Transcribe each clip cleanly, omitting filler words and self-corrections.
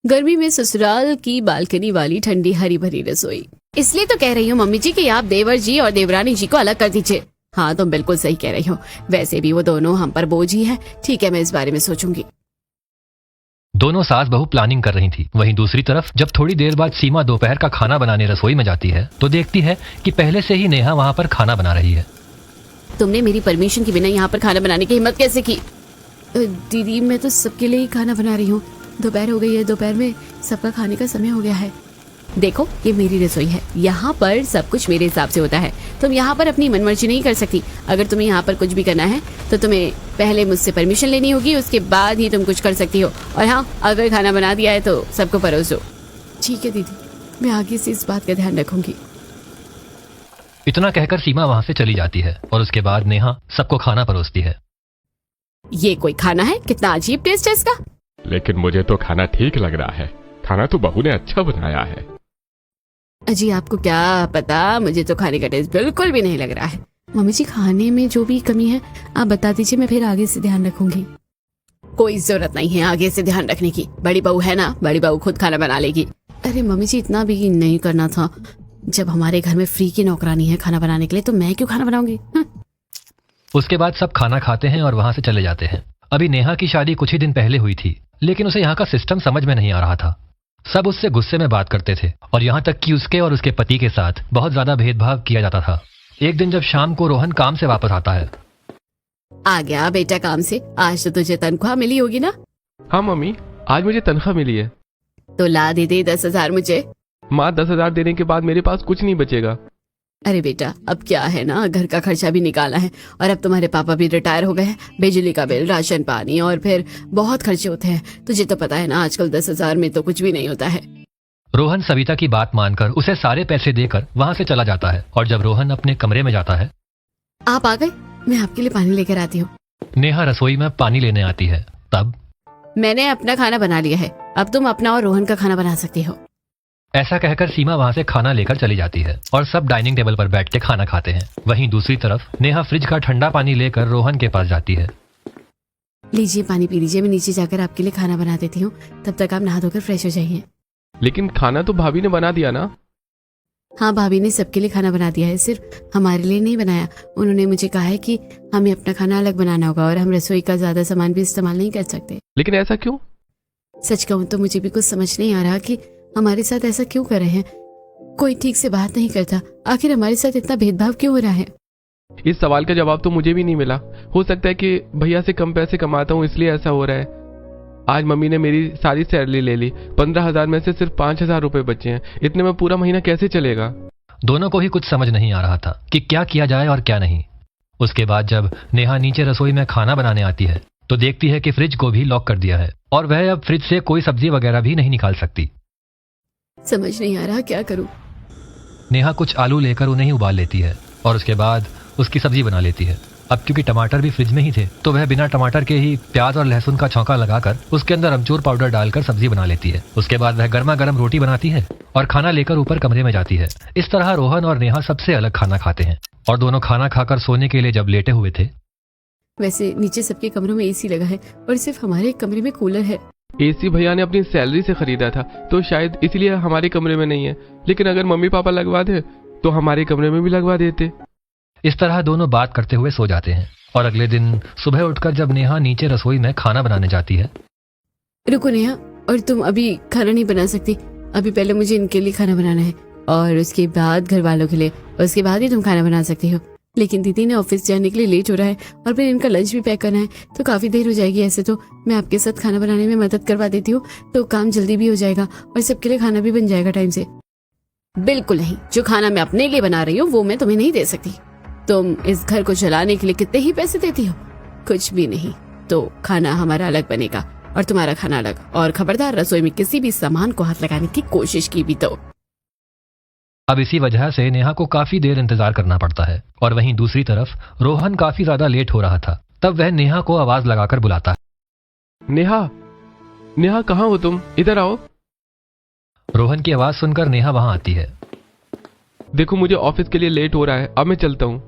गर्मी में ससुराल की बालकनी वाली ठंडी हरी भरी रसोई। इसलिए तो कह रही हूँ मम्मी जी कि आप देवर जी और देवरानी जी को अलग कर दीजिए। हाँ, तुम बिल्कुल सही कह रही हो। वैसे भी वो दोनों हम पर बोझ ही है। ठीक है, मैं इस बारे में सोचूंगी। दोनों सास बहू प्लानिंग कर रही थी। वहीं दूसरी तरफ जब थोड़ी देर बाद सीमा दोपहर का खाना बनाने रसोई में जाती है तो देखती है कि पहले से ही नेहा वहाँ पर खाना बना रही है। तुमने मेरी परमिशन के बिना यहाँ पर खाना बनाने की हिम्मत कैसे की? दीदी, मैं तो सबके लिए ही खाना बना रही हूँ। दोपहर हो गई है, दोपहर में सबका खाने का समय हो गया है। देखो, ये मेरी रसोई है, यहाँ पर सब कुछ मेरे हिसाब से होता है। तुम यहाँ पर अपनी मनमर्जी नहीं कर सकती। अगर तुम्हें यहाँ पर कुछ भी करना है तो तुम्हें पहले मुझसे परमिशन लेनी होगी, उसके बाद ही तुम कुछ कर सकती हो। और हाँ, अगर खाना बना दिया है तो सबको परोस दो। ठीक है दीदी, मैं आगे से इस बात का ध्यान रखूंगी। इतना कहकर सीमा वहाँ से चली जाती है और उसके बाद नेहा सबको खाना परोसती है। ये कोई खाना है? कितना अजीब टेस्ट है इसका। लेकिन मुझे तो खाना ठीक लग रहा है। खाना तो बहू ने अच्छा बनाया है। अजी, आपको क्या पता, मुझे तो खाने का टेस्ट बिल्कुल भी नहीं लग रहा है। मम्मी जी, खाने में जो भी कमी है आप बता दीजिए, मैं फिर आगे से ध्यान रखूंगी। कोई जरूरत नहीं है आगे से ध्यान रखने की। बड़ी बहू है ना, बड़ी बहू खुद खाना बना लेगी। अरे मम्मी जी, इतना भी नहीं करना था। जब हमारे घर में फ्री की नौकरानी है खाना बनाने के लिए, तो मैं क्यों खाना बनाऊंगी? उसके बाद सब खाना खाते हैं और वहाँ से चले जाते हैं। अभी नेहा की शादी कुछ ही दिन पहले हुई थी, लेकिन उसे यहाँ का सिस्टम समझ में नहीं आ रहा था। सब उससे गुस्से में बात करते थे और यहाँ तक कि उसके और उसके पति के साथ बहुत ज्यादा भेदभाव किया जाता था। एक दिन जब शाम को रोहन काम से वापस आता है। आ गया बेटा काम से। आज तो तुझे तनख्वाह मिली होगी ना? हाँ मम्मी, आज मुझे तनख्वाह मिली है। तो ला दे 10,000 मुझे। माँ, 10,000 देने के बाद मेरे पास कुछ नहीं बचेगा। अरे बेटा, अब क्या है ना, घर का खर्चा भी निकाला है और अब तुम्हारे पापा भी रिटायर हो गए हैं। बिजली का बिल, राशन पानी और फिर बहुत खर्चे होते हैं। तुझे तो पता है ना, आजकल 10,000 में तो कुछ भी नहीं होता है। रोहन सविता की बात मानकर उसे सारे पैसे देकर वहाँ से चला जाता है और जब रोहन अपने कमरे में जाता है। आप आ गए, मैं आपके लिए पानी लेकर आती हूँ। नेहा रसोई में पानी लेने आती है। तब मैंने अपना खाना बना लिया है, अब तुम अपना और रोहन का खाना बना सकती हो। ऐसा कहकर सीमा वहाँ से खाना लेकर चली जाती है और सब डाइनिंग टेबल पर बैठ के खाना खाते हैं। वहीं दूसरी तरफ नेहा फ्रिज का ठंडा पानी लेकर रोहन के पास जाती है। लीजिए, पानी पी लीजिए, मैं नीचे जाकर आपके लिए खाना बना देती हूँ। तब तक आप नहा धोकर फ्रेश हो जाइए। लेकिन खाना तो भाभी ने बना दिया ना? हाँ, भाभी ने सबके लिए खाना बना दिया है, सिर्फ हमारे लिए नहीं बनाया। उन्होंने मुझे कहा है कि हमें अपना खाना अलग बनाना होगा और हम रसोई का ज्यादा सामान भी इस्तेमाल नहीं कर सकते। लेकिन ऐसा क्यों? सच कहूँ तो मुझे भी कुछ समझ नहीं आ रहा कि हमारे साथ ऐसा क्यों कर रहे हैं। कोई ठीक से बात नहीं करता। आखिर हमारे साथ इतना भेदभाव क्यों हो रहा है? इस सवाल का जवाब तो मुझे भी नहीं मिला। हो सकता है कि भैया से कम पैसे कमाता हूँ इसलिए ऐसा हो रहा है। आज मम्मी ने मेरी सारी सैलरी ले ली। 15,000 में से सिर्फ 5,000 रुपए बचे हैं। इतने में पूरा महीना कैसे चलेगा? दोनों को ही कुछ समझ नहीं आ रहा था कि क्या किया जाए और क्या नहीं। उसके बाद जब नेहा नीचे रसोई में खाना बनाने आती है तो देखती है कि फ्रिज को भी लॉक कर दिया है और वह अब फ्रिज से कोई सब्जी वगैरह भी नहीं निकाल सकती। समझ नहीं आ रहा क्या करूं। नेहा कुछ आलू लेकर उन्हें ही उबाल लेती है और उसके बाद उसकी सब्जी बना लेती है। अब क्योंकि टमाटर भी फ्रिज में ही थे तो वह बिना टमाटर के ही प्याज और लहसुन का छौंका लगाकर उसके अंदर अमचूर पाउडर डालकर सब्जी बना लेती है। उसके बाद वह गर्मा गर्म रोटी बनाती है और खाना लेकर ऊपर कमरे में जाती है। इस तरह रोहन और नेहा सबसे अलग खाना खाते हैं और दोनों खाना खाकर सोने के लिए जब लेटे हुए थे। वैसे नीचे सबके कमरों में एसी लगा है और सिर्फ हमारे कमरे में कूलर है। एसी भैया ने अपनी सैलरी से खरीदा था तो शायद इसलिए हमारे कमरे में नहीं है। लेकिन अगर मम्मी पापा लगवा दे तो हमारे कमरे में भी लगवा देते। इस तरह दोनों बात करते हुए सो जाते हैं और अगले दिन सुबह उठकर जब नेहा नीचे रसोई में खाना बनाने जाती है। रुको नेहा, और तुम अभी खाना नहीं बना सकती। अभी पहले मुझे इनके लिए खाना बनाना है और उसके बाद घर वालों के लिए, और उसके बाद ही तुम खाना बना सकती हो। लेकिन दीदी ने ऑफिस जाने के लिए लेट हो रहा है और फिर इनका लंच भी पैक करना है तो काफी देर हो जाएगी। ऐसे तो मैं आपके साथ खाना बनाने में मदद करवा देती हूँ तो काम जल्दी भी हो जाएगा और सबके लिए खाना भी बन जाएगा टाइम से। बिल्कुल नहीं, जो खाना मैं अपने लिए बना रही हूँ वो मैं तुम्हें नहीं दे सकती। तुम इस घर को चलाने के लिए कितने ही पैसे देती हो? कुछ भी नहीं। तो खाना हमारा अलग बनेगा और तुम्हारा खाना अलग। और खबरदार, रसोई में किसी भी सामान को हाथ लगाने की कोशिश की भी तो। अब इसी वजह से नेहा को काफी देर इंतजार करना पड़ता है और वहीं दूसरी तरफ रोहन काफी ज्यादा लेट हो रहा था। तब वह नेहा को आवाज लगाकर बुलाता है। नेहा, नेहा कहाँ हो तुम? इधर आओ। रोहन की आवाज सुनकर नेहा वहां आती है। देखो, मुझे ऑफिस के लिए लेट हो रहा है, अब मैं चलता हूँ।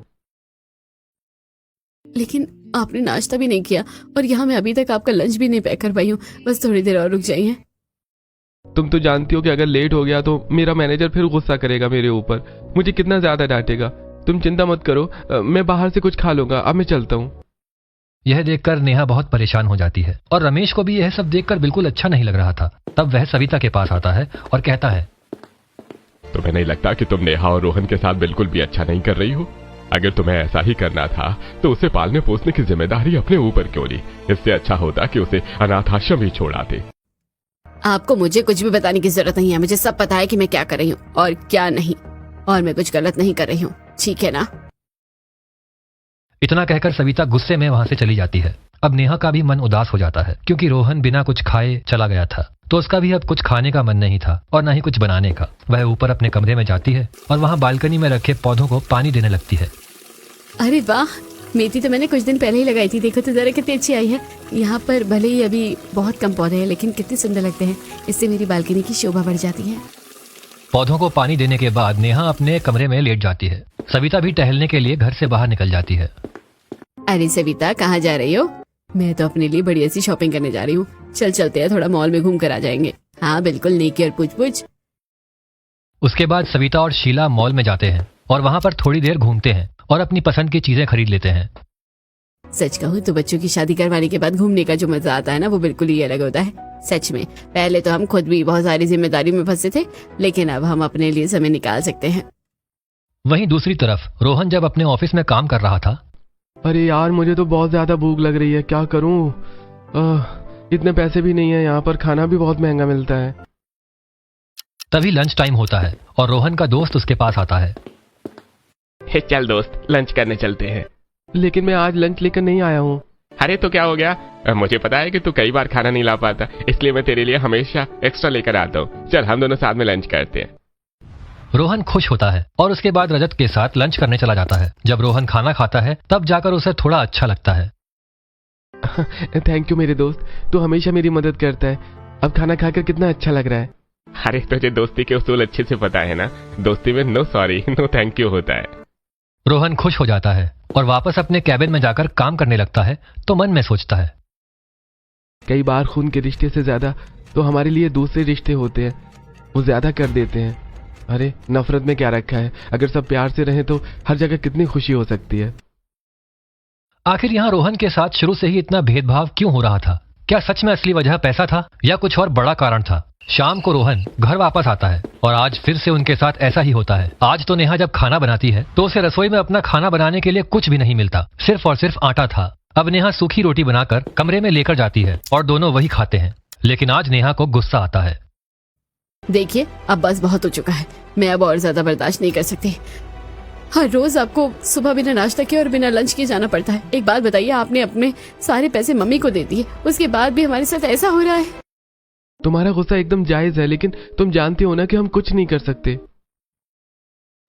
लेकिन आपने नाश्ता भी नहीं किया और यहाँ मैं अभी तक आपका लंच भी नहीं पैक कर पाई हूँ। बस थोड़ी देर और रुक जाइए। तुम तो जानती हो कि अगर लेट हो गया तो मेरा मैनेजर फिर गुस्सा करेगा मेरे ऊपर, मुझे कितना ज्यादा डांटेगा। तुम चिंता मत करो, मैं बाहर से कुछ खा लूंगा, अब मैं चलता हूँ। यह देखकर नेहा बहुत परेशान हो जाती है और रमेश को भी यह सब देखकर बिल्कुल अच्छा नहीं लग रहा था। तब वह सविता के पास आता है और कहता है, तुम्हें नहीं लगता कि तुम नेहा और रोहन के साथ बिल्कुल भी अच्छा नहीं कर रही हो? अगर तुम्हें ऐसा ही करना था तो उसे पालने पोसने की जिम्मेदारी अपने ऊपर क्यों ली? इससे अच्छा होता कि उसे अनाथ आश्रम ही छोड़ आते। आपको मुझे कुछ भी बताने की जरूरत नहीं है, मुझे सब पता है कि मैं क्या कर रही हूँ और क्या नहीं, और मैं कुछ गलत नहीं कर रही हूँ, ठीक है ना? इतना कहकर सविता गुस्से में वहां से चली जाती है। अब नेहा का भी मन उदास हो जाता है क्योंकि रोहन बिना कुछ खाए चला गया था, तो उसका भी अब कुछ खाने का मन नहीं था और ना ही कुछ बनाने का। वह ऊपर अपने कमरे में जाती है और वहां बालकनी में रखे पौधों को पानी देने लगती है। अरे वाह, मेथी तो मैंने कुछ दिन पहले ही लगाई थी, देखो तो जरा कितनी अच्छी आई है। यहाँ पर भले ही अभी बहुत कम पौधे हैं लेकिन कितने सुंदर लगते हैं, इससे मेरी बालकनी की शोभा बढ़ जाती है। पौधों को पानी देने के बाद नेहा अपने कमरे में लेट जाती है। सविता भी टहलने के लिए घर से बाहर निकल जाती है। अरे सविता, कहाँ जा रही हो? मैं तो अपने लिए बढ़िया सी शॉपिंग करने जा रही हूँ, चल चलते हैं, थोड़ा मॉल में घूम कर आ जाएंगे। हाँ बिल्कुल, नेकी और पूछ पूछ। उसके बाद सविता और शीला मॉल में जाते हैं और वहां पर थोड़ी देर घूमते हैं और अपनी पसंद की चीजें खरीद लेते हैं। सच कहूँ तो बच्चों की शादी करवाने के बाद घूमने का जो मजा आता है ना, वो बिल्कुल ही अलग होता है। सच में, पहले तो हम खुद भी बहुत सारी जिम्मेदारी में फंसे थे, लेकिन अब हम अपने लिए समय निकाल सकते हैं। वहीं दूसरी तरफ रोहन जब अपने ऑफिस में काम कर रहा था। अरे यार, मुझे तो बहुत ज्यादा भूख लग रही है, क्या करूं? इतने पैसे भी नहीं है यहाँ पर, खाना भी बहुत महंगा मिलता है। तभी लंच टाइम होता है और रोहन का दोस्त उसके पास आता है। हे चल दोस्त, लंच करने चलते हैं। लेकिन मैं आज लंच लेकर नहीं आया हूँ। अरे तो क्या हो गया? मुझे पता है कि तू कई बार खाना नहीं ला पाता, इसलिए मैं तेरे लिए हमेशा एक्स्ट्रा लेकर आता हूँ। चल हम दोनों साथ में लंच करते हैं। रोहन खुश होता है और उसके बाद रजत के साथ लंच करने चला जाता है। जब रोहन खाना खाता है तब जाकर उसे थोड़ा अच्छा लगता है। थैंक यू मेरे दोस्त, तू हमेशा मेरी मदद करता है। अब खाना खाकर कितना अच्छा लग रहा है। अरे तुझे दोस्ती के उसूल अच्छे से पता है ना, दोस्ती में no sorry no thank you होता है। रोहन खुश हो जाता है और वापस अपने कैबिन में जाकर काम करने लगता है, तो मन में सोचता है, कई बार खून के रिश्ते से ज्यादा तो हमारे लिए दूसरे रिश्ते होते हैं, वो ज्यादा कर देते हैं। अरे नफरत में क्या रखा है, अगर सब प्यार से रहें तो हर जगह कितनी खुशी हो सकती है। आखिर यहाँ रोहन के साथ शुरू से ही इतना भेदभाव क्यों हो रहा था? क्या सच में असली वजह पैसा था या कुछ और बड़ा कारण था? शाम को रोहन घर वापस आता है और आज फिर से उनके साथ ऐसा ही होता है। आज तो नेहा जब खाना बनाती है तो उसे रसोई में अपना खाना बनाने के लिए कुछ भी नहीं मिलता, सिर्फ और सिर्फ आटा था। अब नेहा सूखी रोटी बनाकर कमरे में लेकर जाती है और दोनों वही खाते हैं। लेकिन आज नेहा को गुस्सा आता है। देखिए, अब बस बहुत हो चुका है, मैं अब और ज्यादा बर्दाश्त नहीं कर सकती। हर रोज आपको सुबह बिना नाश्ता किए और बिना लंच किए जाना पड़ता है। एक बात बताइए, आपने अपने सारे पैसे मम्मी को दे दिए, उसके बाद भी हमारे साथ ऐसा हो रहा है। तुम्हारा गुस्सा एकदम जायज है, लेकिन तुम जानती हो ना कि हम कुछ नहीं कर सकते।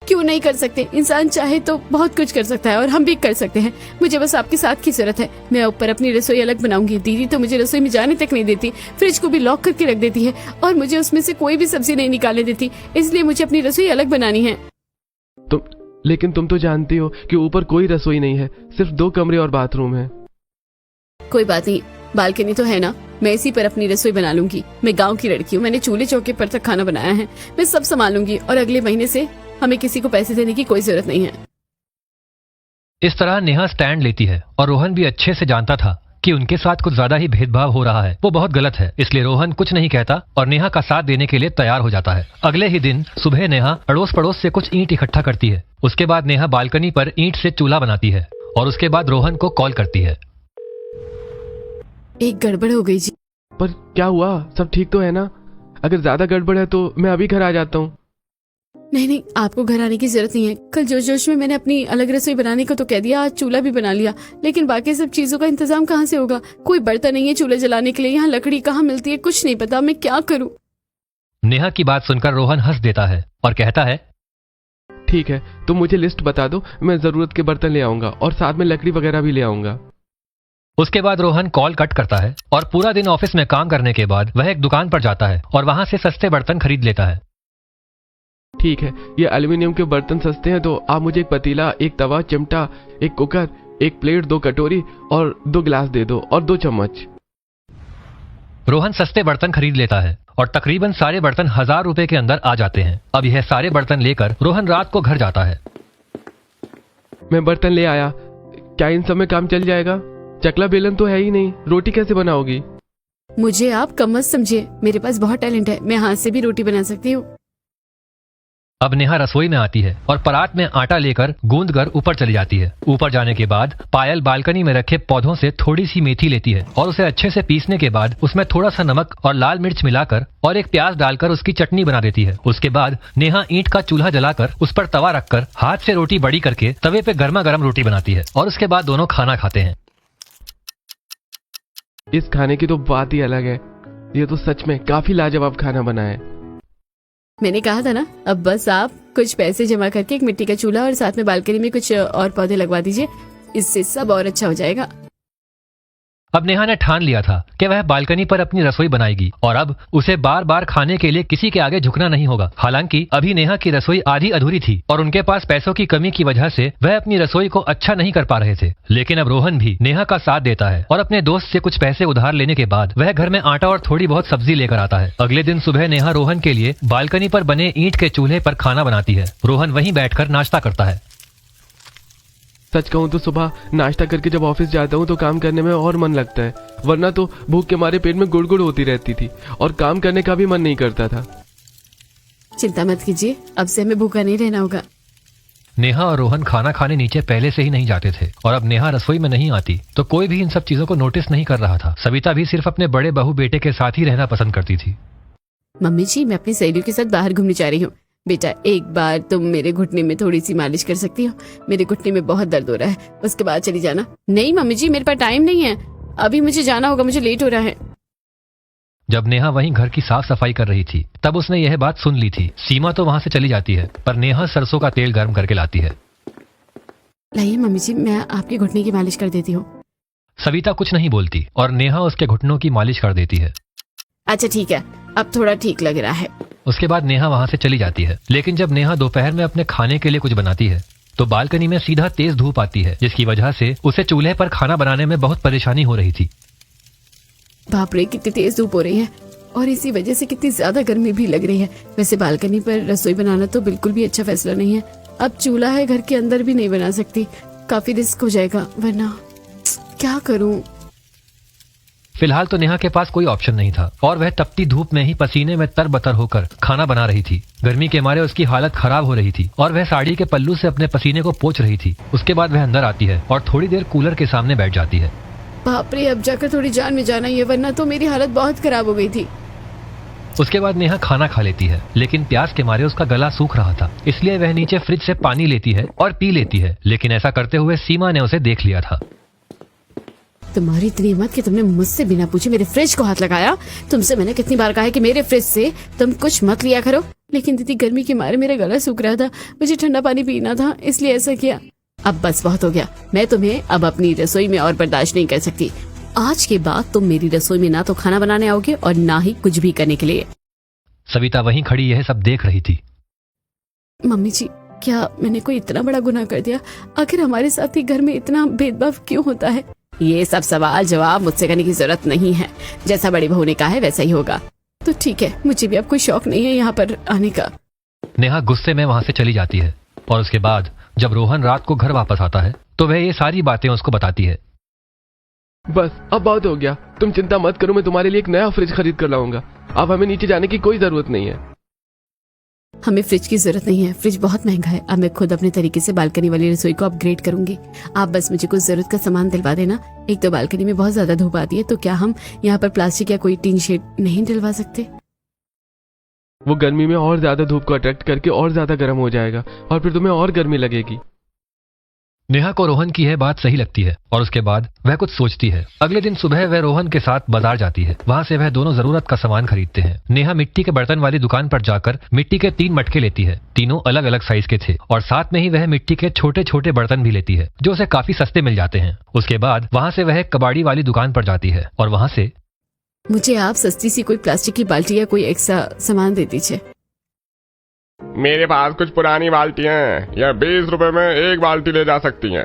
क्यों नहीं कर सकते? इंसान चाहे तो बहुत कुछ कर सकता है और हम भी कर सकते हैं। मुझे बस आपके साथ की जरूरत है। मैं ऊपर अपनी रसोई अलग बनाऊंगी। दीदी तो मुझे रसोई में जाने तक नहीं देती, फ्रिज को भी लॉक करके रख देती है और मुझे उसमें से कोई भी सब्जी नहीं निकालने देती, इसलिए मुझे अपनी रसोई अलग बनानी है। लेकिन तुम तो जानती हो कि ऊपर कोई रसोई नहीं है, सिर्फ 2 कमरे और बाथरूम है। कोई बात नहीं, बालकनी तो है ना, मैं इसी पर अपनी रसोई बना लूंगी। मैं गांव की लड़की हूँ, मैंने चूल्हे चौके पर तक खाना बनाया है, मैं सब संभालूंगी और अगले महीने से हमें किसी को पैसे देने की कोई जरूरत नहीं है। इस तरह नेहा स्टैंड लेती है और रोहन भी अच्छे से जानता था कि उनके साथ कुछ ज्यादा ही भेदभाव हो रहा है, वो बहुत गलत है। इसलिए रोहन कुछ नहीं कहता और नेहा का साथ देने के लिए तैयार हो जाता है। अगले ही दिन सुबह नेहा अड़ोस पड़ोस से कुछ ईंट इकट्ठा करती है। उसके बाद नेहा बालकनी पर ईंट से चूल्हा बनाती है और उसके बाद रोहन को कॉल करती है। एक गड़बड़ हो गई जी। पर क्या हुआ, सब ठीक तो है ना? अगर ज्यादा गड़बड़ है तो मैं अभी घर आ जाता हूँ। नहीं नहीं, आपको घर आने की जरूरत नहीं है। कल जोश जोश में मैंने अपनी अलग रसोई बनाने को तो कह दिया, आज चूल्हा भी बना लिया, लेकिन बाकी सब चीजों का इंतजाम कहाँ से होगा? कोई बर्तन नहीं है चूल्हे जलाने के लिए, यहाँ लकड़ी कहाँ मिलती है, कुछ नहीं पता, मैं क्या करूँ? नेहा की बात सुनकर रोहन हंस देता है और कहता है, ठीक है, तुम मुझे लिस्ट बता दो, मैं जरूरत के बर्तन ले आऊंगा और साथ में लकड़ी वगैरह भी ले आऊंगा। उसके बाद रोहन कॉल कट करता है और पूरा दिन ऑफिस में काम करने के बाद वह एक दुकान पर जाता है और वहां से सस्ते बर्तन खरीद लेता है। ठीक है, ये एल्युमिनियम के बर्तन सस्ते हैं, तो आप मुझे एक पतीला, एक तवा, चिमटा, एक कुकर, एक प्लेट, 2 कटोरी और 2 गिलास दे दो और 2 चम्मच। रोहन सस्ते बर्तन खरीद लेता है और तकरीबन सारे बर्तन 1000 रुपए के अंदर आ जाते हैं। अब यह सारे बर्तन लेकर रोहन रात को घर जाता है। मैं बर्तन ले आया, क्या इन सब में काम चल जाएगा? चकला बेलन तो है ही नहीं, रोटी कैसे बनाओगी? मुझे आप कम मत समझिए, मेरे पास बहुत टैलेंट है, मैं हाथ से भी रोटी बना सकती हूँ। अब नेहा रसोई में आती है और परात में आटा लेकर गूंद कर ऊपर चली जाती है। ऊपर जाने के बाद पायल बालकनी में रखे पौधों से थोड़ी सी मेथी लेती है और उसे अच्छे से पीसने के बाद उसमें थोड़ा सा नमक और लाल मिर्च मिलाकर और एक प्याज डालकर उसकी चटनी बना देती है। उसके बाद नेहा ईंट का चूल्हा जलाकर उस पर तवा रखकर हाथ से रोटी बड़ी करके तवे पे गर्मा गर्म रोटी बनाती है और उसके बाद दोनों खाना खाते हैं। इस खाने की तो बात ही अलग है, ये तो सच में काफी लाजवाब खाना बना है। मैंने कहा था ना, अब बस आप कुछ पैसे जमा करके एक मिट्टी का चूल्हा और साथ में बालकनी में कुछ और पौधे लगवा दीजिए, इससे सब और अच्छा हो जाएगा। अब नेहा ने ठान लिया था कि वह बालकनी पर अपनी रसोई बनाएगी और अब उसे बार बार खाने के लिए किसी के आगे झुकना नहीं होगा। हालांकि अभी नेहा की रसोई आधी अधूरी थी और उनके पास पैसों की कमी की वजह से वह अपनी रसोई को अच्छा नहीं कर पा रहे थे। लेकिन अब रोहन भी नेहा का साथ देता है और अपने दोस्त से कुछ पैसे उधार लेने के बाद वह घर में आटा और थोड़ी बहुत सब्जी लेकर आता है। अगले दिन सुबह नेहा रोहन के लिए बालकनी पर बने ईंट के चूल्हे पर खाना बनाती है। रोहन वहीं बैठकर नाश्ता करता है। सच कहूँ तो सुबह नाश्ता करके जब ऑफिस जाता हूँ तो काम करने में और मन लगता है, वरना तो भूख के मारे पेट में गुड़गुड़ होती रहती थी और काम करने का भी मन नहीं करता था। चिंता मत कीजिए, अब से हमें भूखा नहीं रहना होगा। नेहा और रोहन खाना खाने नीचे पहले से ही नहीं जाते थे और अब नेहा रसोई में नहीं आती तो कोई भी इन सब चीजों को नोटिस नहीं कर रहा था। सविता भी सिर्फ अपने बड़े बहू बेटे के साथ ही रहना पसंद करती थी। मम्मी जी, मैं अपनी सहेलियों के साथ बाहर घूमने जा रही हूँ। बेटा, एक बार तुम मेरे घुटने में थोड़ी सी मालिश कर सकती हो? मेरे घुटने में बहुत दर्द हो रहा है, उसके बाद चली जाना। नहीं मम्मी जी, मेरे पास टाइम नहीं है, अभी मुझे जाना होगा, मुझे लेट हो रहा है। जब नेहा वहीं घर की साफ सफाई कर रही थी तब उसने यह बात सुन ली थी। सीमा तो वहां से चली जाती है पर नेहा सरसों का तेल गर्म करके लाती है। लाइए मम्मी जी, मैं आपके घुटने की मालिश कर देती हूँ। सविता कुछ नहीं बोलती और नेहा उसके घुटनों की मालिश कर देती है। अच्छा ठीक है, अब थोड़ा ठीक लग रहा है। उसके बाद नेहा वहां से चली जाती है। लेकिन जब नेहा दोपहर में अपने खाने के लिए कुछ बनाती है तो बालकनी में सीधा तेज धूप आती है, जिसकी वजह से उसे चूल्हे पर खाना बनाने में बहुत परेशानी हो रही थी। बाप रे, कितनी तेज धूप हो रही है और इसी वजह से कितनी ज्यादा गर्मी भी लग रही है। वैसे बालकनी पर रसोई बनाना तो बिल्कुल भी अच्छा फैसला नहीं है। अब चूल्हा है, घर के अंदर भी नहीं बना सकती, काफी रिस्क हो जाएगा, वरना क्या करूं। फिलहाल तो नेहा के पास कोई ऑप्शन नहीं था और वह तपती धूप में ही पसीने में तरबतर होकर खाना बना रही थी। गर्मी के मारे उसकी हालत खराब हो रही थी और वह साड़ी के पल्लू से अपने पसीने को पोंछ रही थी। उसके बाद वह अंदर आती है और थोड़ी देर कूलर के सामने बैठ जाती है। बाप रे, अब जाकर थोड़ी जान में जाना ही है, वरना तो मेरी हालत बहुत खराब हो गई थी। उसके बाद नेहा खाना खा लेती है, लेकिन प्यास के मारे उसका गला सूख रहा था, इसलिए वह नीचे फ्रिज से पानी लेती है और पी लेती है। लेकिन ऐसा करते हुए सीमा ने उसे देख लिया था। तुम्हारी इतनी हिम्मत कि तुमने मुझसे बिना पूछे मेरे फ्रिज को हाथ लगाया। तुमसे मैंने कितनी बार कहा है कि मेरे फ्रिज से तुम कुछ मत लिया करो, लेकिन दीदी गर्मी के मारे मेरा गला सूख रहा था, मुझे ठंडा पानी पीना था, इसलिए ऐसा किया। अब बस बहुत हो गया, मैं तुम्हें अब अपनी रसोई में और बर्दाश्त नहीं कर सकती। आज के बाद तुम मेरी रसोई में ना तो खाना बनाने आओगे और ना ही कुछ भी करने के लिए। सविता वहीं खड़ी यह सब देख रही थी। मम्मी जी, क्या मैंने कोई इतना बड़ा गुनाह कर दिया? आखिर हमारे साथ ही घर में इतना भेदभाव क्यों होता है? ये सब सवाल जवाब मुझसे करने की जरूरत नहीं है, जैसा बड़ी बहू ने कहा है वैसा ही होगा। तो ठीक है, मुझे भी अब कोई शौक नहीं है यहाँ पर आने का। नेहा गुस्से में वहां से चली जाती है और उसके बाद जब रोहन रात को घर वापस आता है तो वह ये सारी बातें उसको बताती है। बस अब बहुत हो गया, तुम चिंता मत करो, मैं तुम्हारे लिए एक नया फ्रिज खरीद कर लाऊंगा। अब हमें नीचे जाने की कोई जरूरत नहीं है। हमें फ्रिज की जरूरत नहीं है, फ्रिज बहुत महंगा है। अब मैं खुद अपने तरीके से बालकनी वाली रसोई को अपग्रेड करूंगी। आप बस मुझे कुछ जरूरत का सामान दिलवा देना। एक तो बालकनी में बहुत ज्यादा धूप आती है, तो क्या हम यहाँ पर प्लास्टिक या कोई टीन शेड नहीं डलवा सकते? वो गर्मी में और ज्यादा धूप को अट्रैक्ट करके और ज्यादा गर्म हो जाएगा और फिर तुम्हें और गर्मी लगेगी। नेहा को रोहन की यह बात सही लगती है और उसके बाद वह कुछ सोचती है। अगले दिन सुबह वह रोहन के साथ बाजार जाती है। वहां से वह दोनों जरूरत का सामान खरीदते हैं। नेहा मिट्टी के बर्तन वाली दुकान पर जाकर मिट्टी के 3 मटके लेती है। तीनों अलग अलग साइज के थे और साथ में ही वह मिट्टी के छोटे छोटे बर्तन भी लेती है जो उसे काफी सस्ते मिल जाते हैं। उसके बाद वहां से वह कबाड़ी वाली दुकान पर जाती है और वहां से मुझे आप सस्ती सी कोई प्लास्टिक की बाल्टी या कोई एक्स्ट्रा सामान दे दीजिए। मेरे पास कुछ पुरानी बाल्टियां हैं, यह 20 रुपए में एक बाल्टी ले जा सकती हैं।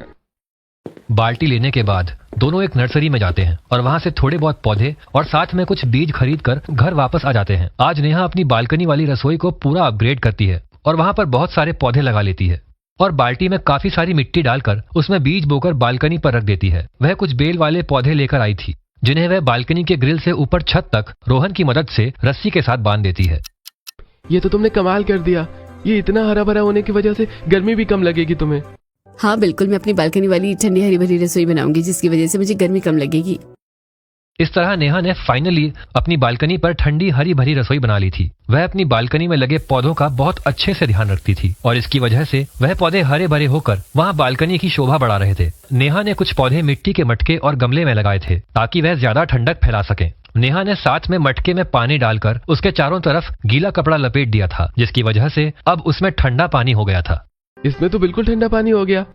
बाल्टी लेने के बाद दोनों एक नर्सरी में जाते हैं और वहां से थोड़े बहुत पौधे और साथ में कुछ बीज खरीद कर घर वापस आ जाते हैं। आज नेहा अपनी बालकनी वाली रसोई को पूरा अपग्रेड करती है और वहां पर बहुत सारे पौधे लगा लेती है और बाल्टी में काफी सारी मिट्टी डालकर उसमें बीज बोकर बालकनी पर रख देती है। वह कुछ बेल वाले पौधे लेकर आई थी जिन्हें वह बालकनी के ग्रिल से ऊपर छत तक रोहन की मदद से रस्सी के साथ बांध देती है। ये तो तुमने कमाल कर दिया। ये इतना हरा भरा होने की वजह से गर्मी भी कम लगेगी तुम्हें। हाँ बिल्कुल, मैं अपनी बालकनी वाली ठंडी हरी भरी रसोई बनाऊंगी जिसकी वजह से मुझे गर्मी कम लगेगी। इस तरह नेहा ने फाइनली अपनी बालकनी पर ठंडी हरी भरी रसोई बना ली थी। वह अपनी बालकनी में लगे पौधों का बहुत अच्छे से ध्यान रखती थी और इसकी वजह से वह पौधे हरे भरे होकर वहां बालकनी की शोभा बढ़ा रहे थे। नेहा ने कुछ पौधे मिट्टी के मटके और गमले में लगाए थे ताकि वह ज्यादा ठंडक फैला सके। नेहा ने साथ में मटके में पानी डालकर उसके चारों तरफ गीला कपड़ा लपेट दिया था जिसकी वजह से अब उसमें ठंडा पानी हो गया था। इसमें तो बिल्कुल ठंडा पानी हो गया।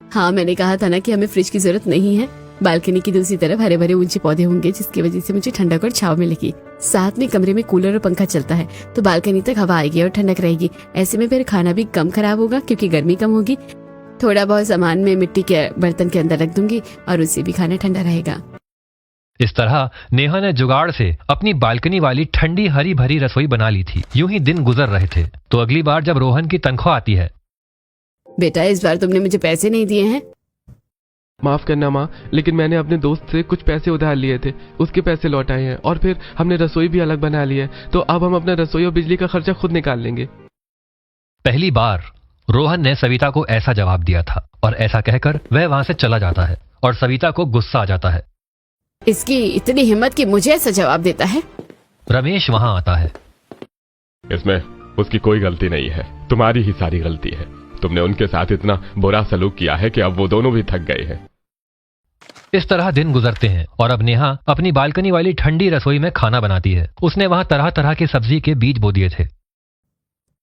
हाँ, मैंने कहा था ना कि हमें फ्रिज की जरूरत नहीं है। बालकनी की दूसरी तरफ हरे भरे ऊंचे पौधे होंगे जिसकी वजह से मुझे ठंडक और छाव मिलेगी। साथ में कमरे में कूलर और पंखा चलता है तो बालकनी तक हवा आएगी और ठंडक रहेगी। ऐसे में फिर खाना भी कम खराब होगा क्योंकि गर्मी कम होगी। थोड़ा बहुत सामान में मिट्टी के बर्तन के अंदर रख दूंगी और उससे भी खाना ठंडा रहेगा। इस तरह नेहा ने जुगाड़ से अपनी बालकनी वाली ठंडी हरी भरी रसोई बना ली थी। यूं ही दिन गुजर रहे थे तो अगली बार जब रोहन की तनख्वाह आती है। बेटा, इस बार तुमने मुझे पैसे नहीं दिए हैं। माफ करना माँ, लेकिन मैंने अपने दोस्त से कुछ पैसे उधार लिए थे, उसके पैसे लौटाए हैं और फिर हमने रसोई भी अलग बना ली है तो अब हम अपना रसोई और बिजली का खर्चा खुद निकाल लेंगे। पहली बार रोहन ने सविता को ऐसा जवाब दिया था और ऐसा कहकर वह वहां से चला जाता है और सविता को गुस्सा आ जाता है। इसकी इतनी हिम्मत कि मुझे ऐसा जवाब देता है। रमेश वहां आता है। इसमें उसकी कोई गलती नहीं है, तुम्हारी ही सारी गलती है। तुमने उनके साथ इतना बुरा सलूक किया है कि अब वो दोनों भी थक गए हैं। इस तरह दिन गुजरते हैं और अब नेहा अपनी बालकनी वाली ठंडी रसोई में खाना बनाती है। उसने वहां तरह तरह के सब्जी के बीज बो दिए थे।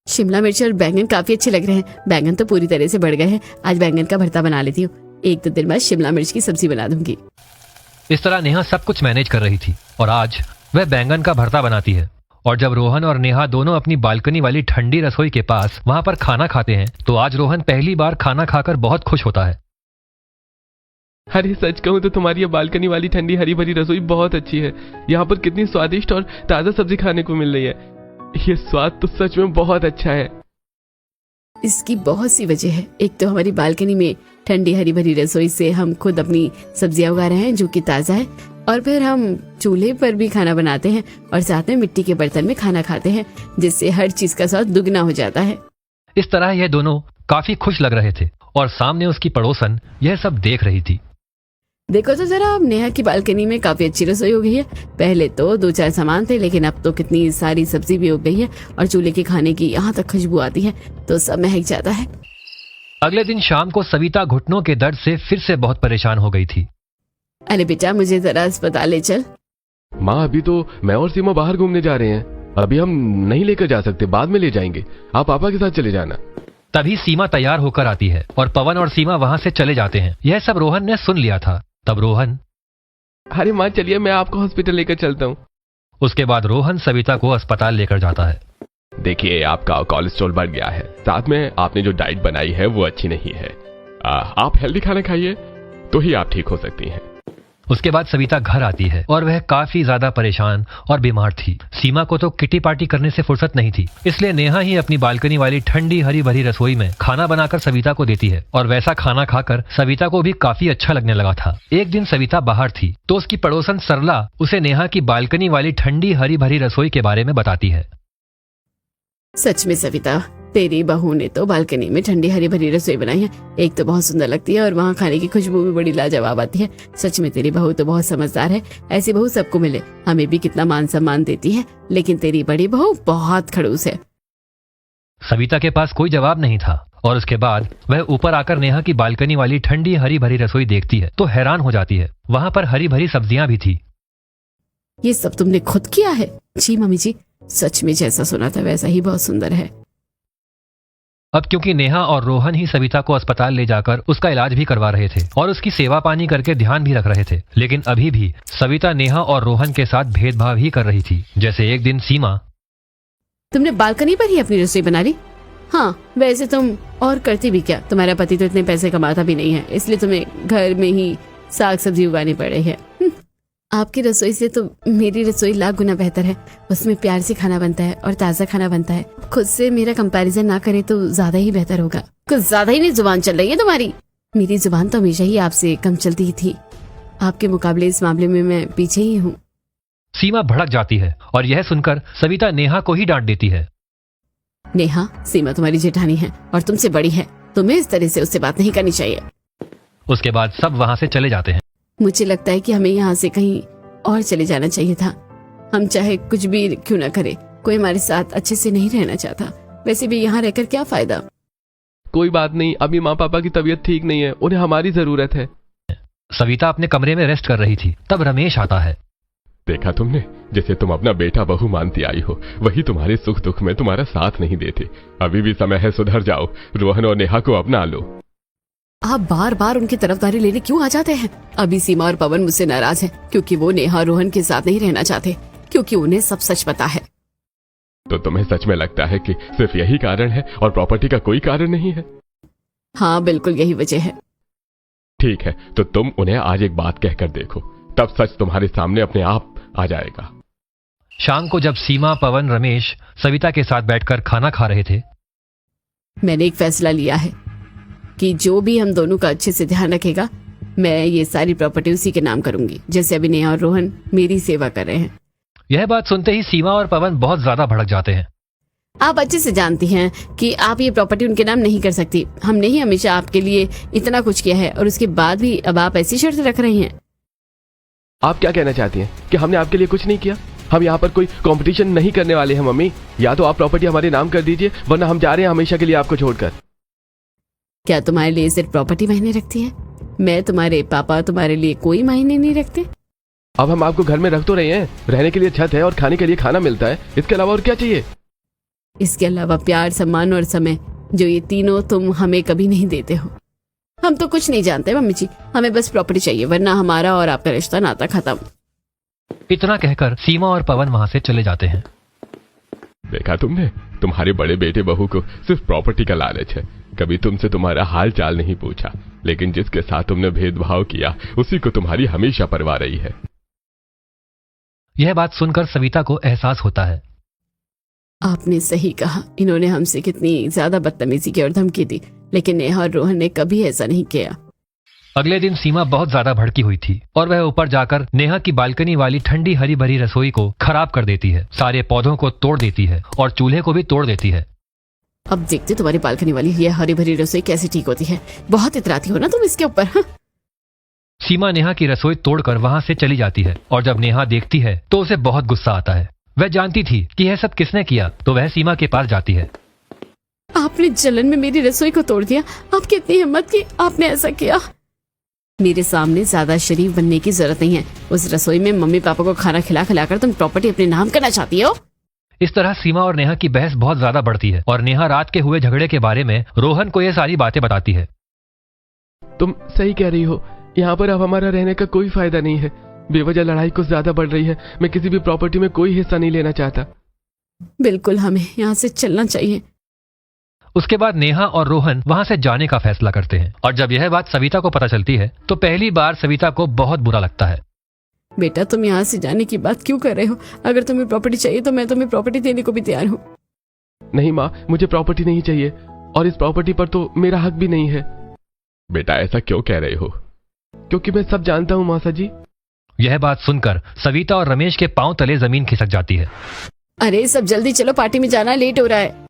शिमला मिर्च और बैंगन काफी अच्छे लग रहे हैं। बैंगन तो पूरी तरह से बढ़ गए हैं। आज बैंगन का भरता बना लेती हूँ। 1-2 दिन बाद शिमला मिर्च की सब्जी बना दूंगी। इस तरह नेहा सब कुछ मैनेज कर रही थी और आज वह बैंगन का भरता बनाती है। और जब रोहन और नेहा दोनों अपनी बालकनी वाली ठंडी रसोई के पास वहां पर खाना खाते हैं तो आज रोहन पहली बार खाना खाकर बहुत खुश होता है। अरे सच कहूँ तो तुम्हारी ये बालकनी वाली ठंडी हरी भरी रसोई बहुत अच्छी है। यहाँ पर कितनी स्वादिष्ट और ताज़ा सब्जी खाने को मिल रही है। ये स्वाद तो सच में बहुत अच्छा है। इसकी बहुत सी वजह है। एक तो हमारी बालकनी में ठंडी हरी भरी रसोई से हम खुद अपनी सब्जियां उगा रहे हैं जो कि ताज़ा है, और फिर हम चूल्हे पर भी खाना बनाते हैं और साथ में मिट्टी के बर्तन में खाना खाते हैं जिससे हर चीज का स्वाद दुगना हो जाता है। इस तरह यह दोनों काफी खुश लग रहे थे और सामने उसकी पड़ोसन यह सब देख रही थी। देखो तो जरा, अब नेहा की बालकनी में काफी अच्छी रसोई हो गई है। पहले तो 2-4 सामान थे लेकिन अब तो कितनी सारी सब्जी भी हो गई है और चूल्हे के खाने की यहाँ तक खुशबू आती है तो सब महक जाता है। अगले दिन शाम को सविता घुटनों के दर्द से फिर से बहुत परेशान हो गई थी। अरे बेटा, मुझे जरा अस्पताल ले चल। माँ, अभी तो मैं और सीमा बाहर घूमने जा रहे हैं। अभी हम नहीं लेकर जा सकते, बाद में ले जाएंगे। आप पापा के साथ चले जाना। तभी सीमा तैयार होकर आती है और पवन और सीमा वहां से चले जाते हैं। यह सब रोहन ने सुन लिया था। तब रोहन, अरे माँ चलिए, मैं आपको हॉस्पिटल लेकर चलता हूँ। उसके बाद रोहन सविता को अस्पताल लेकर जाता है। देखिए, आपका कोलेस्ट्रॉल बढ़ गया है, साथ में आपने जो डाइट बनाई है वो अच्छी नहीं है। आप हेल्दी खाना खाइए तो ही आप ठीक हो सकती हैं। उसके बाद सविता घर आती है और वह काफी ज्यादा परेशान और बीमार थी। सीमा को तो किटी पार्टी करने से फुर्सत नहीं थी, इसलिए नेहा ही अपनी बालकनी वाली ठंडी हरी भरी रसोई में खाना बनाकर सविता को देती है और वैसा खाना खाकर सविता को भी काफी अच्छा लगने लगा था। एक दिन सविता बाहर थी तो उसकी पड़ोसन सरला उसे नेहा की बालकनी वाली ठंडी हरी भरी रसोई के बारे में बताती है। सच में सविता, तेरी बहू ने तो बालकनी में ठंडी हरी भरी रसोई बनाई है। एक तो बहुत सुंदर लगती है और वहाँ खाने की खुशबू भी बड़ी लाजवाब आती है। सच में तेरी बहू तो बहुत समझदार है। ऐसी बहू सबको मिले। हमें भी कितना मान सम्मान देती है, लेकिन तेरी बड़ी बहू बहुत खड़ूस है। सविता के पास कोई जवाब नहीं था और उसके बाद वह ऊपर आकर नेहा की बालकनी वाली ठंडी हरी भरी रसोई देखती है तो हैरान हो जाती है। वहाँ पर हरी भरी सब्जियां भी थी। ये सब तुमने खुद किया है? जी मम्मी जी, सच में जैसा सुना था वैसा ही बहुत सुंदर है। अब क्योंकि नेहा और रोहन ही सविता को अस्पताल ले जाकर उसका इलाज भी करवा रहे थे और उसकी सेवा पानी करके ध्यान भी रख रहे थे, लेकिन अभी भी सविता नेहा और रोहन के साथ भेदभाव ही कर रही थी। जैसे एक दिन सीमा, तुमने बालकनी पर ही अपनी रसोई बना ली? हाँ वैसे तुम और करती भी क्या, तुम्हारा पति तो इतने पैसे कमाता भी नहीं है, इसलिए तुम्हें घर में ही साग सब्जी उगानी पड़ रही है। आपकी रसोई से तो मेरी रसोई लाख गुना बेहतर है। उसमें प्यार से खाना बनता है और ताज़ा खाना बनता है। खुद से मेरा कंपैरिजन ना करे तो ज्यादा ही बेहतर होगा। कुछ ज्यादा ही नहीं जुबान चल रही है तुम्हारी। मेरी जुबान तो हमेशा ही आपसे कम चलती ही थी। आपके मुकाबले इस मामले में मैं पीछे ही हूँ। सीमा भड़क जाती है और यह सुनकर सविता नेहा को ही डांट देती है। नेहा, सीमा तुम्हारी जेठानी है और तुमसे बड़ी है, तुम्हें इस तरह से उससे बात नहीं करनी चाहिए। उसके बाद सब वहां से चले जाते हैं। मुझे लगता है कि हमें यहाँ से कहीं और चले जाना चाहिए था। हम चाहे कुछ भी क्यों ना करे, कोई हमारे साथ अच्छे से नहीं रहना चाहता। वैसे भी यहाँ रहकर क्या फायदा। कोई बात नहीं, अभी माँ पापा की तबीयत ठीक नहीं है, उन्हें हमारी जरूरत है। सविता अपने कमरे में रेस्ट कर रही थी, तब रमेश आता है। देखा तुमने, जिसे तुम अपना बेटा बहू मानती आई हो, वही तुम्हारे सुख दुख में तुम्हारा साथ नहीं देते। अभी भी समय है, सुधर जाओ। रोहन और नेहा को अपना लो। आप बार बार उनकी तरफदारी लेने क्यों आ जाते हैं। अभी सीमा और पवन मुझसे नाराज हैं क्योंकि वो नेहा और रोहन के साथ नहीं रहना चाहते, क्योंकि उन्हें सब सच पता है। तो तुम्हें सच में लगता है कि सिर्फ यही कारण है और प्रॉपर्टी का कोई कारण नहीं है? हाँ बिल्कुल यही वजह है। ठीक है, तो तुम उन्हें आज एक बात कहकर देखो, तब सच तुम्हारे सामने अपने आप आ जाएगा। शाम को जब सीमा, पवन, रमेश सविता के साथ बैठकर खाना खा रहे थे, मैंने एक फैसला लिया है कि जो भी हम दोनों का अच्छे से ध्यान रखेगा, मैं ये सारी प्रॉपर्टी उसी के नाम करूंगी, जैसे अभी नेहा और रोहन मेरी सेवा कर रहे हैं। यह बात सुनते ही सीमा और पवन बहुत ज्यादा भड़क जाते हैं। आप अच्छे से जानती हैं कि आप ये प्रॉपर्टी उनके नाम नहीं कर सकती। हमने ही हमेशा आपके लिए इतना कुछ किया है और उसके बाद भी अब आप ऐसी शर्त रख रही हैं। आप क्या कहना चाहती हैं कि हमने आपके लिए कुछ नहीं किया? हम यहाँ पर कोई कंपटीशन नहीं करने वाले हैं मम्मी। या तो आप प्रॉपर्टी हमारे नाम कर दीजिए, वरना हम जा रहे हैं हमेशा के लिए आपको छोड़कर। क्या तुम्हारे लिए सिर्फ प्रॉपर्टी मायने रखती है? मैं, तुम्हारे पापा तुम्हारे लिए कोई मायने नहीं रखते? अब हम आपको घर में रख तो रहे हैं, रहने के लिए छत है और खाने के लिए खाना मिलता है, इसके अलावा और क्या चाहिए? इसके अलावा प्यार, सम्मान और समय, जो ये तीनों तुम हमें कभी नहीं देते हो। हम तो कुछ नहीं जानते मम्मी जी, हमें बस प्रॉपर्टी चाहिए, वरना हमारा और आपका रिश्ता नाता खत्म। इतना कहकर सीमा और पवन वहां से चले जाते हैं। देखा तुमने, तुम्हारे बड़े बेटे बहू को सिर्फ प्रॉपर्टी का लालच है। कभी तुमसे तुम्हारा हाल चाल नहीं पूछा, लेकिन जिसके साथ तुमने भेदभाव किया उसी को तुम्हारी हमेशा परवाह रही है। यह बात सुनकर सविता को एहसास होता है। आपने सही कहा, इन्होंने हमसे कितनी ज्यादा बदतमीजी की और धमकी दी, लेकिन नेहा और रोहन ने कभी ऐसा नहीं किया। अगले दिन सीमा बहुत ज्यादा भड़की हुई थी और वह ऊपर जाकर नेहा की बालकनी वाली ठंडी हरी भरी रसोई को खराब कर देती है, सारे पौधों को तोड़ देती है और चूल्हे को भी तोड़ देती है। अब देखते तुम्हारी बालकनी वाली ये हरी भरी रसोई कैसे ठीक होती है। बहुत इतराती हो ना तुम इसके ऊपर। हाँ? सीमा नेहा की रसोई तोड़कर वहां से चली जाती है और जब नेहा देखती है तो उसे बहुत गुस्सा आता है। वह जानती थी कि यह सब किसने किया, तो वह सीमा के पास जाती है। आपने जलन में मेरी रसोई को तोड़ दिया। आपकी इतनी हिम्मत कि आपने ऐसा किया। मेरे सामने ज्यादा शरीफ बनने की जरूरत नहीं है। उस रसोई में मम्मी पापा को खाना खिला खिलाकर तुम प्रॉपर्टी अपने नाम करना चाहती हो। इस तरह सीमा और नेहा की बहस बहुत ज्यादा बढ़ती है और नेहा रात के हुए झगड़े के बारे में रोहन को यह सारी बातें बताती है। तुम सही कह रही हो, यहाँ पर अब हमारा रहने का कोई फायदा नहीं है। बेवजह लड़ाई कुछ ज्यादा बढ़ रही है। मैं किसी भी प्रॉपर्टी में कोई हिस्सा नहीं लेना चाहता। बिल्कुल हमें यहाँ से चलना चाहिए। उसके बाद नेहा और रोहन वहां से जाने का फैसला करते हैं और जब यह बात सविता को पता चलती है तो पहली बार सविता को बहुत बुरा लगता है। बेटा तुम यहाँ से जाने की बात क्यों कर रहे हो? अगर तुम्हें प्रॉपर्टी चाहिए तो मैं तुम्हें प्रॉपर्टी देने को भी तैयार हूँ। नहीं माँ, मुझे प्रॉपर्टी नहीं चाहिए और इस प्रॉपर्टी पर तो मेरा हक भी नहीं है। बेटा ऐसा क्यों कह रहे हो? क्योंकि मैं सब जानता हूँ मौसा जी। यह बात सुनकर सविता और रमेश के पांव तले जमीन खिसक जाती है। अरे सब जल्दी चलो, पार्टी में जाना, लेट हो रहा है।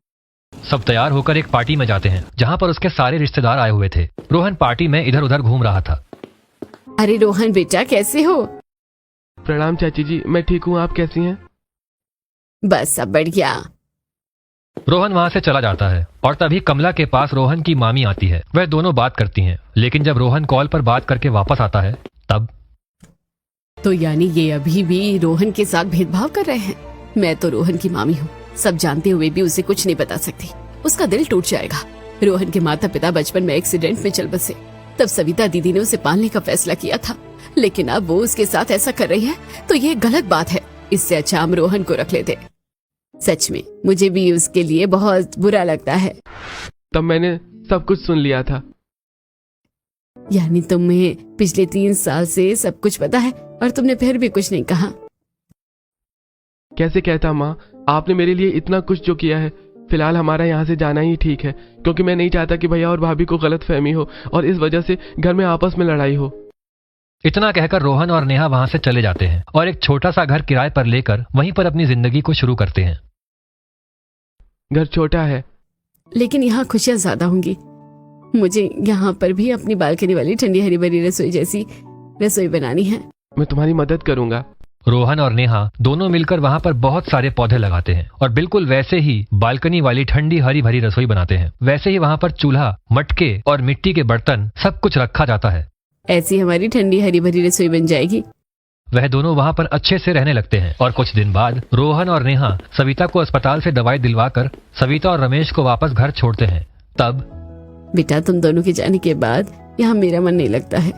सब तैयार होकर एक पार्टी में जाते हैं जहां पर उसके सारे रिश्तेदार आए हुए थे। रोहन पार्टी में इधर उधर घूम रहा था। अरे रोहन बेटा कैसे हो? प्रणाम चाची जी, मैं ठीक हूँ, आप कैसी हैं? बस सब बढ़िया। रोहन वहां से चला जाता है और तभी कमला के पास रोहन की मामी आती है। वह दोनों बात करती हैं, लेकिन जब रोहन कॉल पर बात करके वापस आता है तब तो यानी ये अभी भी रोहन के साथ भेदभाव कर रहे हैं। मैं तो रोहन की मामी हूँ, सब जानते हुए भी उसे कुछ नहीं बता सकती। उसका दिल टूट जाएगा। रोहन के माता पिता बचपन में एक्सीडेंट में चल बसे, तब सविता दीदी ने उसे पालने का फैसला किया था, लेकिन अब वो उसके साथ ऐसा कर रही है तो ये गलत बात है। इससे अच्छा हम रोहन को रख लेते। सच में मुझे भी उसके लिए बहुत बुरा लगता है। तब मैंने सब कुछ सुन लिया था। यानी तुम्हें पिछले 3 साल से सब कुछ पता है और तुमने फिर भी कुछ नहीं कहा। कैसे कहता माँ, आपने मेरे लिए इतना कुछ जो किया है। फिलहाल हमारा यहाँ से जाना ही ठीक है, क्योंकि मैं नहीं चाहता कि भैया और भाभी को गलत फहमी हो और इस वजह से घर में आपस में लड़ाई हो। इतना कहकर रोहन और नेहा वहां से चले जाते हैं और एक छोटा सा घर किराए पर लेकर वहीं पर अपनी जिंदगी को शुरू करते हैं। घर छोटा है, लेकिन यहाँ खुशियाँ ज्यादा होंगी। मुझे यहाँ पर भी अपनी बालकनी वाली ठंडी हरी भरी रसोई जैसी रसोई बनानी है। मैं तुम्हारी मदद करूंगा। रोहन और नेहा दोनों मिलकर वहां पर बहुत सारे पौधे लगाते हैं और बिल्कुल वैसे ही बालकनी वाली ठंडी हरी भरी रसोई बनाते हैं। वैसे ही वहां पर चूल्हा, मटके और मिट्टी के बर्तन सब कुछ रखा जाता है। ऐसी हमारी ठंडी हरी भरी रसोई बन जाएगी। वह दोनों वहां पर अच्छे से रहने लगते हैं और कुछ दिन बाद रोहन और नेहा सविता को अस्पताल से दवाई दिलवाकर सविता और रमेश को वापस घर छोड़ते हैं। तब बेटा, तुम दोनों के जाने के बाद यहाँ मेरा मन नहीं लगता है।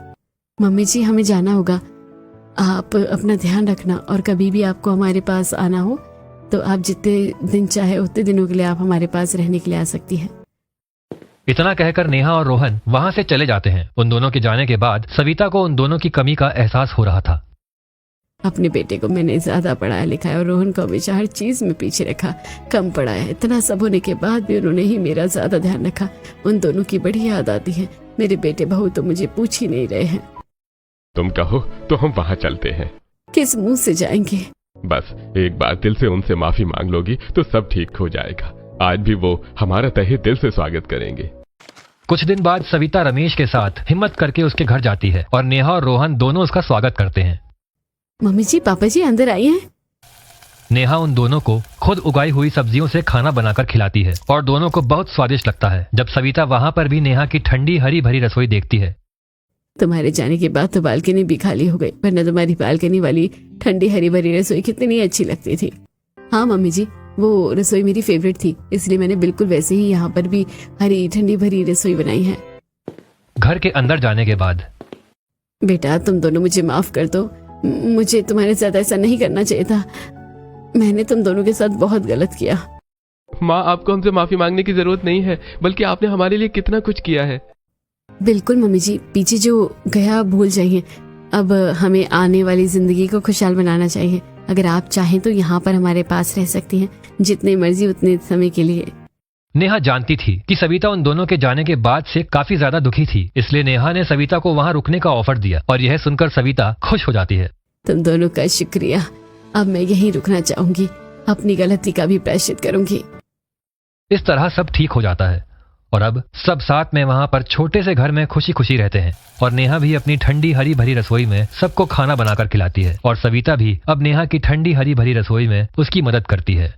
मम्मी जी, हमें जाना होगा। आप अपना ध्यान रखना और कभी भी आपको हमारे पास आना हो तो आप जितने दिन चाहे उतने दिनों के लिए आप हमारे पास रहने के लिए आ सकती हैं। इतना कहकर नेहा और रोहन वहां से चले जाते हैं। उन दोनों के जाने के बाद सविता को उन दोनों की कमी का एहसास हो रहा था। अपने बेटे को मैंने ज्यादा पढ़ाया लिखाया और रोहन को हमेशा हर चीज में पीछे रखा, कम पढ़ाया। इतना सब होने के बाद भी उन्होंने ही मेरा ज्यादा ध्यान रखा। उन दोनों की बड़ी याद आती है। मेरे बेटे बहू तो मुझे पूछ ही नहीं रहे हैं। तुम कहो तो हम वहां चलते हैं। किस मुंह से जाएंगे? बस एक बार दिल से उनसे माफी मांग लोगी तो सब ठीक हो जाएगा। आज भी वो हमारा तहे दिल से स्वागत करेंगे। कुछ दिन बाद सविता रमेश के साथ हिम्मत करके उसके घर जाती है और नेहा और रोहन दोनों उसका स्वागत करते हैं। मम्मी जी, पापा जी अंदर आई हैं। नेहा उन दोनों को खुद उगाई हुई सब्जियों से खाना बनाकर खिलाती है और दोनों को बहुत स्वादिष्ट लगता है। जब सविता वहां पर भी नेहा की ठंडी हरी भरी रसोई देखती है। तुम्हारे जाने के बाद तो बालकनी भी खाली हो गई, वरना तुम्हारी बालकनी वाली ठंडी हरी भरी रसोई कितनी अच्छी लगती थी। हाँ मम्मी जी, वो रसोई मेरी फेवरेट थी, इसलिए मैंने बिल्कुल वैसे ही यहाँ पर भी हरी ठंडी भरी रसोई बनाई है। घर के अंदर जाने के बाद बेटा, तुम दोनों मुझे माफ कर दो। मुझे तुम्हारे साथ ऐसा नहीं करना चाहिए था। मैंने तुम दोनों के साथ बहुत गलत किया। माँ, आपको हमसे माफी मांगने की जरूरत नहीं है, बल्कि आपने हमारे लिए कितना कुछ किया है। बिल्कुल मम्मी जी, पीछे जो गया भूल जाइए। अब हमें आने वाली जिंदगी को खुशहाल बनाना चाहिए। अगर आप चाहें तो यहाँ पर हमारे पास रह सकती हैं, जितने मर्जी उतने समय के लिए। नेहा जानती थी कि सविता उन दोनों के जाने के बाद से काफी ज्यादा दुखी थी, इसलिए नेहा ने सविता को वहां रुकने का ऑफर दिया और यह सुनकर सविता खुश हो जाती है। तुम दोनों का शुक्रिया। अब मैं यहीं रुकना चाहूंगी, अपनी गलती का भी प्रायश्चित करूंगी। इस तरह सब ठीक हो जाता है और अब सब साथ में वहां पर छोटे से घर में खुशी खुशी रहते हैं और नेहा भी अपनी ठंडी हरी भरी रसोई में सबको खाना बनाकर खिलाती है और सविता भी अब नेहा की ठंडी हरी भरी रसोई में उसकी मदद करती है।